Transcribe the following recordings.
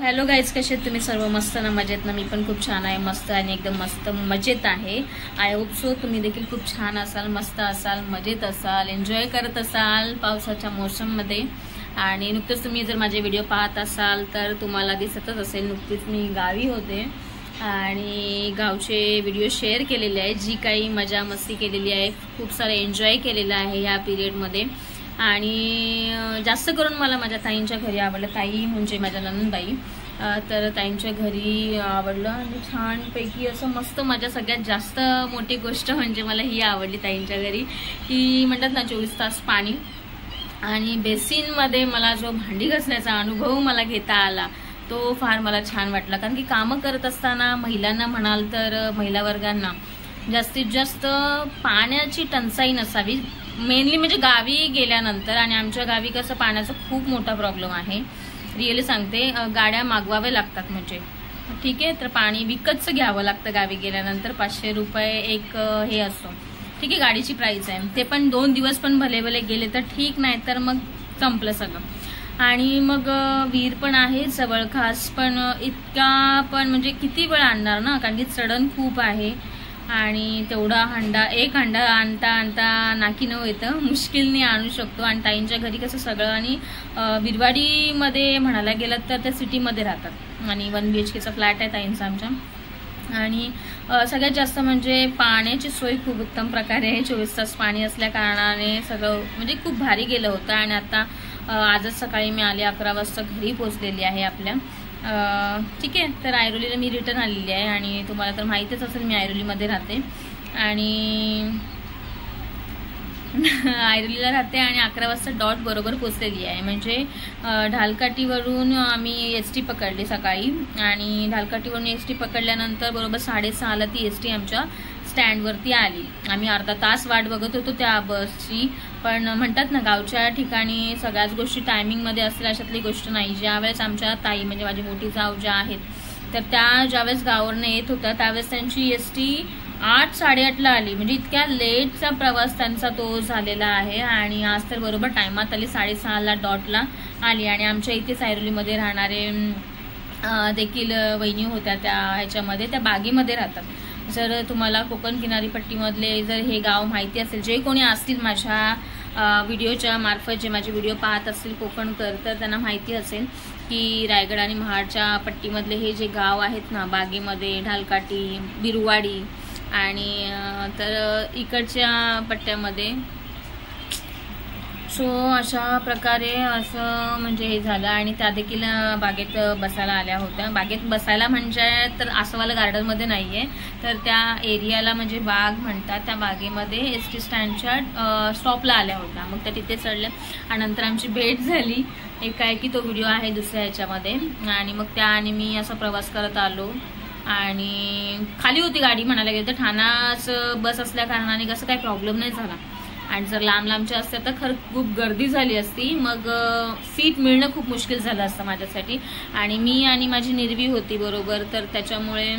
Hello guys, कसे आहेत तुम्ही सर्व? मस्त ना, मजेत ना? मी पण खूप छान आहे, मस्त आणि एकदम मस्त मजेत आहे. आय होप सो तुम्ही देखील खूप छान असाल, मस्त असाल, मजेत असाल, एन्जॉय करत असाल पावसाच्या मोसममध्ये. आणि नुकतंच तुम्ही जर माझे व्हिडिओ पाहत असाल तर तुम्हाला दिसतच असेल, नुकतीच मी गावी होते आणि गावचे व्हिडिओ शेअर केलेले आहे. जी काही मजा मस्ती केलेली आहे, खूप सारं एन्जॉय केलेलं आहे ह्या पिरियडमध्ये. आणि जास्त करून मला माझ्या ताईंच्या घरी आवडलं. ताई म्हणजे माझ्या नंदबाई, तर ताईंच्या घरी आवडलं आणि छानपैकी असं मस्त मजा. सगळ्यात जास्त मोठी गोष्ट म्हणजे मला ही आवडली ताईंच्या घरी, की म्हणतात ना 24 तास पाणी. आणि बेसिनमध्ये मला जो भांडी घासण्याचा अनुभव मला घेता आला तो फार मला छान वाटला. कारण की कामं करत असताना महिलांना म्हणाल तर महिला वर्गांना जास्तीत जास्त पाण्याची टंचाई नसावी, मेनली म्हणजे गावी गेल्यानंतर. आणि आमच्या गावी कसं पाण्याचा खूप मोठा प्रॉब्लेम आहे, रिअली सांगते. गाड्या मागवाव्या लागतात, म्हणजे ठीक आहे, तर पाणी विकतच घ्यावं लागतं गावी गेल्यानंतर. 500 रुपये एक हे असतो, ठीक आहे, गाडीची प्राइस आहे. ते पण 2 दिवस पण भले भले गेले तर ठीक, नाही तर मग संपलं सगळं. आणि मग विहीर पण आहे जवळ खास, पण इतका पण म्हणजे किती वेळ आणणार ना, कारण की चढण खूप आहे. आणि तेवढा एक हंडा आणता आणता नाकी नऊ येतं, मुश्किलने आणू शकतो. आणि ताईंच्या घरी कसं सगळं, आणि बिरवाडीमध्ये म्हणायला गेलं तर त्या सिटीमध्ये राहतात आणि 1 BHKचा फ्लॅट आहे ताईंचा आमच्या. आणि सगळ्यात जास्त म्हणजे पाण्याची सोय खूप उत्तम प्रकारे आहे. 24 तास पाणी असल्या कारणाने सगळं म्हणजे खूप भारी गेलं होतं. आणि आता आजच सकाळी मी आले, 11 वाजता घरी पोचलेली आहे आपल्या. ठीक आहे, तर ऐरोलीला मी रिटर्न आलेली आहे. आणि तुम्हाला तर माहीतच असेल मी ऐरोलीमध्ये राहते आणि ऐरोलीला राहते. आणि 11 वाजता डॉट बरोबर पोचलेली आहे. म्हणजे ढालकाठीवरून आम्ही ST पकडली सकाळी. आणि ढालकाठीवरून ST पकडल्यानंतर बरोबर 6:30ला ती ST आमच्या स्टँडवरती आली. आम्ही अर्धा तास वाट बघत होतो त्या बसची. पण म्हणतात ना, गावच्या ठिकाणी सगळ्याच गोष्टी टायमिंगमध्ये असल्या अशातली गोष्ट नाही. ज्यावेळेस आमच्या ताई म्हणजे माझी मोठी जाऊ ज्या आहेत, तर त्या ज्यावेळेस गावावरनं येत होत्या त्यावेळेस त्यांची ST 8-8:30ला आली. म्हणजे इतक्या लेटचा प्रवास त्यांचा तो झालेला आहे. आणि आज तर बरोबर टायमात आली, 6:30ला डॉटला आली. आणि आमच्या इथेच ऐरोलीमध्ये राहणारे देखील वहिनी होत्या, त्या ह्याच्यामध्ये त्या बागेमध्ये राहतात. जर तुम्हाला कोकण किनारी पट्टीमधले जर हे गाव माहिती असेल, जे कोणी असतील माझ्या व्हिडिओच्या मार्फत, जे माझे व्हिडिओ पाहत असतील कोकणकर, तर त्यांना माहिती असेल की रायगड आणि महाडच्या पट्टीमधले हे जे गाव आहेत ना, बागेमध्ये, ढालकाठी, बिरवाडी आणि तर इकडच्या पट्ट्यामध्ये. सो अशा प्रकारे असं म्हणजे हे झालं. आणि त्या देखील बागेत बसायला आल्या होत्या. बागेत बसायला म्हणजे तर आसवाला गार्डनमध्ये नाही आहे, तर त्या एरियाला म्हणजे बाग म्हणतात, त्या बागेमध्ये ST स्टँडच्या स्टॉपला आल्या होत्या. मग त्या तिथे चढल्या आणि नंतर आमची भेट झाली. एक आहे की तो व्हिडिओ आहे दुसऱ्या ह्याच्यामध्ये. आणि मग त्या आणि मी असा प्रवास करत आलो. आणि खाली होती गाडी म्हणायला गेलं तर, ठाणाच बस असल्या कारणाने कसं काही प्रॉब्लेम नाही झाला. आणि जर लांब लांबच्या असत्या तर खरं खूप गर्दी झाली असती, मग सीट मिळणं खूप मुश्किल झालं असतं माझ्यासाठी. आणि मी आणि माझी निर्वी होती बरोबर, तर त्याच्यामुळे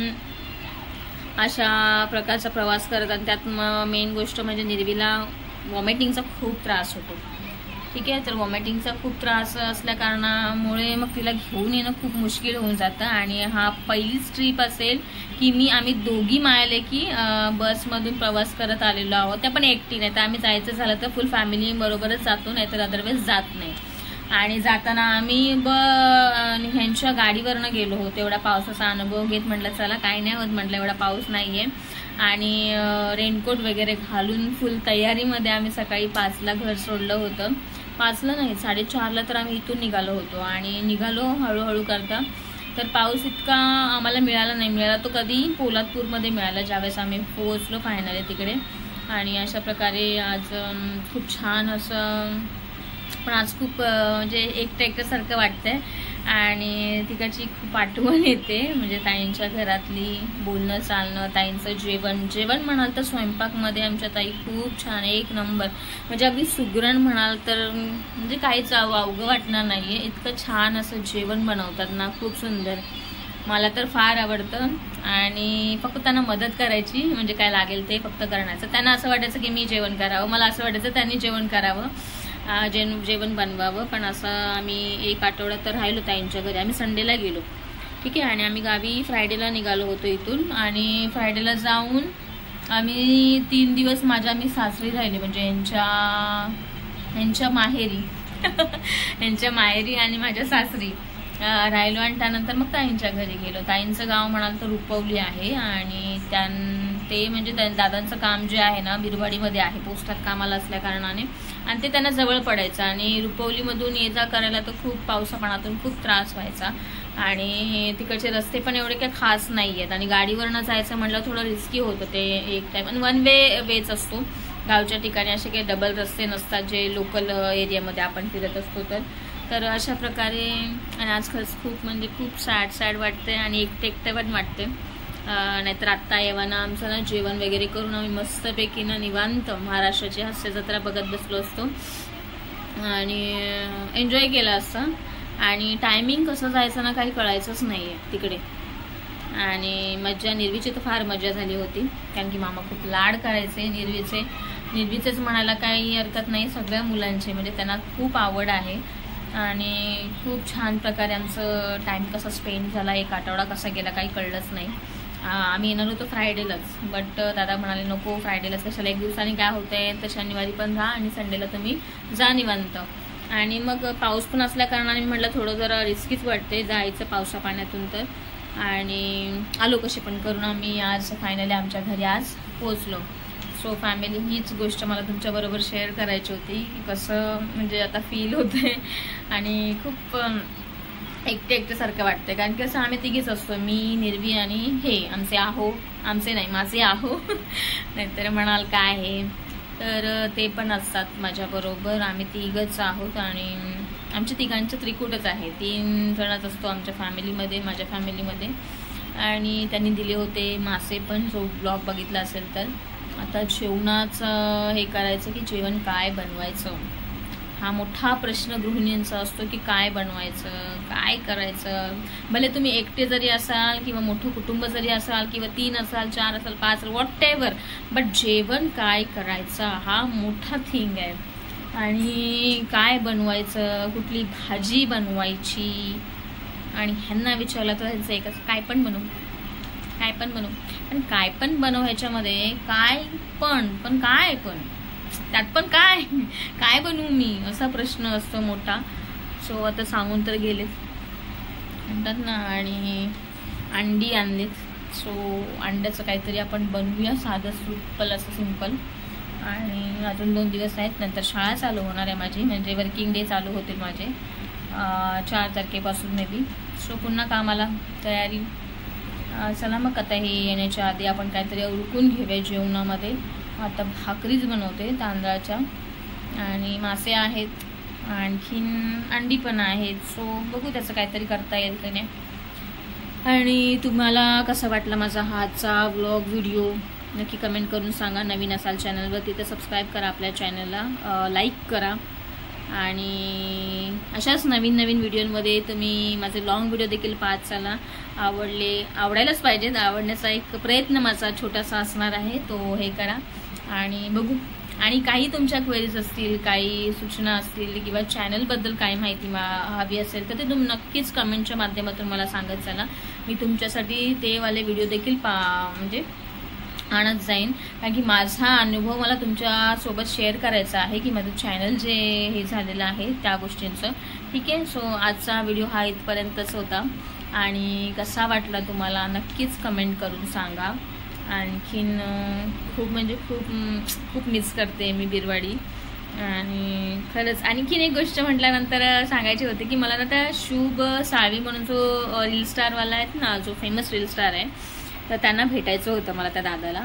अशा प्रकारचा प्रवास करत. आणि त्यात मेन गोष्ट म्हणजे निर्वीला वॉमिटिंगचा खूप त्रास होतो, ठीक आहे. तर वॉमिटिंगचा खूप त्रास असल्या कारणामुळे मग तिला घेऊन येणं खूप मुश्किल होऊन जातं. आणि हा पहिलीच ट्रिप असेल की आम्ही दोघी मायले की बसमधून प्रवास करत आलेलो आहोत, त्या पण एकटी नाही. तर आम्ही जायचं झालं तर फुल फॅमिली बरोबरच जातो, नाही तर अदरवाईज जात नाही. आणि जाताना आम्ही ह्यांच्या गाडीवरनं गेलो होतो. एवढा पावसाचा अनुभव घेत म्हटलं चला काही नाही होत, म्हटलं एवढा पाऊस नाही आहे. आणि रेनकोट वगैरे घालून फुल तयारीमध्ये आम्ही सकाळी 5ला घर सोडलं होतं. 5ला नाही, 4:30ला तर आम्ही इथून निघालो होतो. आणि निघालो हळूहळू करता. तर पाऊस इतका आम्हाला मिळाला नाही. मिळाला तो कधी पोलादपूरमध्ये मिळाला, ज्यावेळेस आम्ही पोहोचलो फायनली तिकडे. आणि अशा प्रकारे आज खूप छान असं, पण आज खूप म्हणजे एकटं एकट्यासारखं वाटतंय. आणि तिकडची खूप आठवण येते, म्हणजे ताईंच्या घरातली बोलणं चालणं, ताईंचं जेवण म्हणाल तर स्वयंपाकमध्ये आमच्या ताई खूप छान, 1 नंबर. म्हणजे अगदी सुगरण म्हणाल तर म्हणजे काहीच अवघं वाटणार नाहीये, इतकं छान असं जेवण बनवतात ना, खूप सुंदर. मला तर फार आवडतं. आणि फक्त त्यांना मदत करायची, म्हणजे काय लागेल ते फक्त करण्याचं. त्यांना असं वाटायचं की मी जेवण करावं, मला असं वाटायचं त्यांनी जेवण करावं. जेवण बनवावं, पण असं आम्ही 1 आठवडा तर राहिलो ताईंच्या घरी. आम्ही संडेला गेलो, ठीक आहे. आणि आम्ही गावी फ्रायडेला निघालो होतो इथून. आणि फ्रायडेला जाऊन आम्ही 3 दिवस आम्ही सासरी राहिले, म्हणजे यांच्या माहेरी यांच्या माहेरी आणि माझ्या सासरी राहिलो. आणि त्यानंतर मग ताईंच्या घरी गेलो. ताईंचं गाव म्हणाल तर रुपवली आहे. आणि ते म्हणजे दादांचं काम जे आहे ना बिरवाडीमध्ये आहे, पोस्टात कामाला असल्या कारणाने, आणि ते त्यांना जवळ पडायचं. आणि रुपवलीमधून ये जा करायला तर खूप पावसापाण्यातून खूप त्रास व्हायचा. आणि तिकडचे रस्ते पण एवढे काही खास नाही आहेत. आणि गाडीवरनं जायचं म्हटलं थोडं रिस्की होतं ते एक टाईम. आणि 1 वेच असतो. गावच्या ठिकाणी असे काही डबल रस्ते नसतात जे लोकल एरियामध्ये आपण फिरत असतो. तर अशा प्रकारे. आणि आज खरंच खूप सॅड वाटते आणि एकटं पण वाटते. नाहीतर आत्ता येवाना आमचं ना जेवण वगैरे करून आम्ही मस्तपैकी ना निवांत महाराष्ट्राची हास्य जत्रा बघत बसलो असतो आणि एन्जॉय केला असता. आणि टायमिंग कसं जायचं ना काही कळायचंच नाही आहे तिकडे. आणि निर्वीची तर फार मजा झाली होती, कारण की मामा खूप लाड करायचे निर्वीचेच म्हणायला काही हरकत नाही. सगळ्या मुलांचे म्हणजे त्यांना खूप आवड आहे. आणि खूप छान प्रकारे आमचं टाईम कसा स्पेंड झाला, 1 आठवडा कसा गेला काही कळलंच नाही. आम्ही येणार होतो फ्रायडेलाच, बट दादा म्हणाले नको फ्रायडेलाच कशाला, 1 दिवसाने काय होतंय, तर शनिवारी पण राहा आणि संडेला तुम्ही जा निवांत. आणि मग पाऊस पण असल्या कारणाने मी म्हटलं थोडं जरा रिस्कीच वाटते जायचं पावसा पाण्यातून तर. आणि आलो कशी पण करून आम्ही आज फायनली आमच्या घरी आज पोचलो. सो फॅमिली, हीच गोष्ट मला तुमच्याबरोबर शेअर करायची होती की कसं म्हणजे आता फील होते आणि खूप एकट्यासारखं वाटतं. कारण की असं आम्ही तिघीच असतो, मी, निर्वी आणि हे माझे आहो नाहीतर म्हणाल काय हे, तर ते पण असतात माझ्याबरोबर. आम्ही तिघच आहोत आणि आमच्या तिघांचं त्रिकूटच आहे. 3 जणच असतो आमच्या फॅमिलीमध्ये, माझ्या फॅमिलीमध्ये. आणि त्यांनी दिले होते मासे पण, जो ब्लॉग बघितला असेल तर. आता जेवणाचं हे करायचं की जेवण काय बनवायचं हा मोठा प्रश्न गृहिणींचा असतो की काय बनवायचं, काय करायचं. भले तुम्ही एकटे जरी असाल किंवा मोठं कुटुंब जरी असाल किंवा 3 असाल, 4 असाल, 5 वॉट एव्हर, बट जेवण काय करायचं हा मोठा थिंग आहे. आणि काय बनवायचं, कुठली भाजी बनवायची. आणि ह्यांना विचारलं तर ह्यांचं एकच, काय पण बनवू. पण काय पण बनव ह्याच्यामध्ये काय पण त्यात पण काय बनवू मी, असा प्रश्न असतो मोठा. सो आता सांगून तर गेलेत म्हणतात ना. आणि अंडी आणलीत, सो अंड्याचं काहीतरी आपण बनवूया, साधं सिंपल. आणि अजून 2 दिवस आहेत, नंतर शाळा चालू होणार आहे माझी, म्हणजे वर्किंग डे चालू होतील माझे 4 तारखेपासून मे बी. सो पुन्हा कामाला तयारी. चला मग आता हे येण्याच्या आधी आपण काहीतरी उरकून घेऊया जेवणामध्ये. आता भाकरीच बनवते तांदळाच्या. आणि मासे आहेत, आणखीन अंडी पण आहेत. सो बघू त्याचं काहीतरी करता येईल त्याने. आणि तुम्हाला कसा वाटला माझा हाचा व्लॉग व्हिडिओ नक्की कमेंट करून सांगा. नवीन असाल चॅनलवर तिथे सबस्क्राईब करा, आपल्या चॅनलला लाईक करा. आणि अशाच नवीन व्हिडिओमध्ये तुम्ही माझे लॉंग व्हिडिओ देखील पाहत चला. आवडायलाच पाहिजेत, आवडण्याचा एक प्रयत्न माझा छोटासा असणार आहे, तो हे करा. आणि बघू. आणि काही तुमच्या क्वेरीज असतील, काही सूचना असतील किंवा चॅनलबद्दल काही माहिती हवी असेल तर ते तुम्ही नक्कीच कमेंटच्या माध्यमातून मला सांगत चला. मी तुमच्यासाठी ते वाले व्हिडिओ देखील म्हणजे आणत जाईन. कारण की माझा अनुभव मला तुमच्यासोबत शेअर करायचा आहे की माझं चॅनल जे हे झालेलं आहे त्या गोष्टींचं. ठीक आहे. सो आजचा व्हिडिओ हा इथपर्यंतच होता. आणि कसा वाटला तुम्हाला नक्कीच कमेंट करून सांगा. आणखीन खूप मिस करते मी बिरवाडी. आणि खरंच आणखीन एक गोष्ट म्हटल्यानंतर सांगायची होती की मला ना त्या शुभ साळवी म्हणून जो रील स्टारवाला आहेत ना, जो फेमस रील स्टार आहे, तर त्यांना भेटायचं होतं मला त्या दादाला.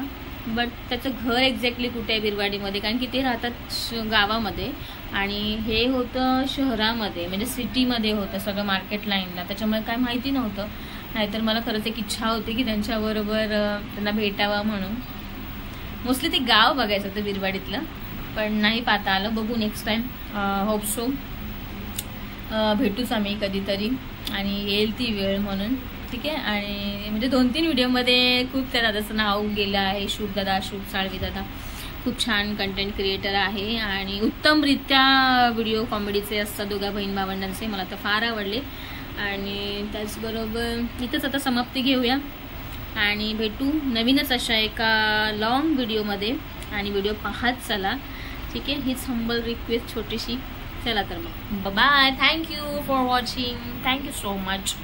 बट त्याचं घर एक्झॅक्टली कुठे आहे बिरवाडीमध्ये, कारण की ते राहतात गावामध्ये आणि हे होतं शहरामध्ये, म्हणजे सिटीमध्ये होतं सगळं मार्केट लाईनला. त्याच्यामुळे काय माहिती नव्हतं. नाहीतर मला खरंच एक इच्छा होती की त्यांच्याबरोबर त्यांना भेटावं म्हणून. मोस्टली ते गाव बघायचं होतं बिरवाडीतलं, पण नाही पाहता आलं. बघू नेक्स्ट टाईम, होप सो भेटूच आम्ही कधीतरी आणि येईल ती वेळ म्हणून. ठीक आहे. आणि म्हणजे 2-3 व्हिडिओमध्ये खूप त्या दादाचं नाव गेलं आहे, शुभ साळवी दादा. खूप छान कंटेंट क्रिएटर आहे आणि उत्तमरित्या व्हिडिओ कॉमेडीचे असतात दोघा बहीण भावंडांचे, मला तर फार आवडले. आणि त्याचबरोबर इथंच आता समाप्ती घेऊया आणि भेटू नवीनच अशा एका लॉंग व्हिडिओमध्ये. आणि व्हिडिओ पाहत चला, ठीक आहे. हीच हंबल रिक्वेस्ट छोटीशी. चला तर मग bye. Thank you for watching. Thank you so much.